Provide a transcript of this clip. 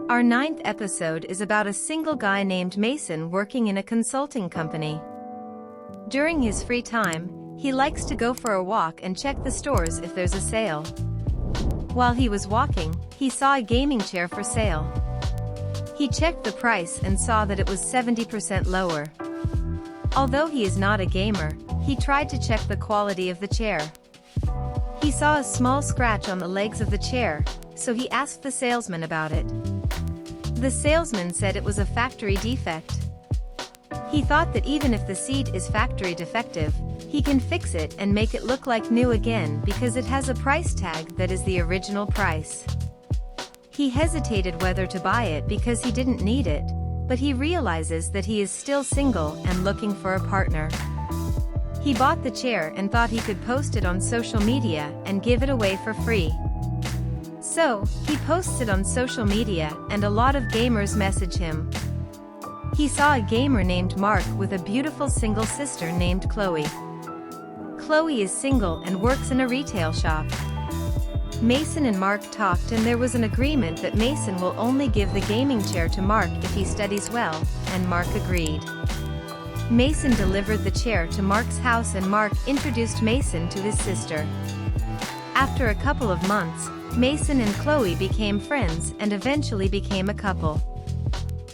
Our ninth episode is about a single guy named Mason working in a consulting company. During his free time, he likes to go for a walk and check the stores if there's a sale. While he was walking, he saw a gaming chair for sale. He checked the price and saw that it was 70% lower. Although he is not a gamer, he tried to check the quality of the chair. He saw a small scratch on the legs of the chair, so he asked the salesman about it. The salesman said it was a factory defect. He thought that even if the seat is factory defective, he can fix it and make it look like new again because it has a price tag that is the original price. He hesitated whether to buy it because he didn't need it, but he realizes that he is still single and looking for a partner. He bought the chair and thought he could post it on social media and give it away for free. So, he posts it on social media and a lot of gamers message him. He saw a gamer named Mark with a beautiful single sister named Chloe. Chloe is single and works in a retail shop. Mason and Mark talked and there was an agreement that Mason will only give the gaming chair to Mark if he studies well, and Mark agreed. Mason delivered the chair to Mark's house and Mark introduced Mason to his sister. After a couple of months, Mason and Chloe became friends and eventually became a couple.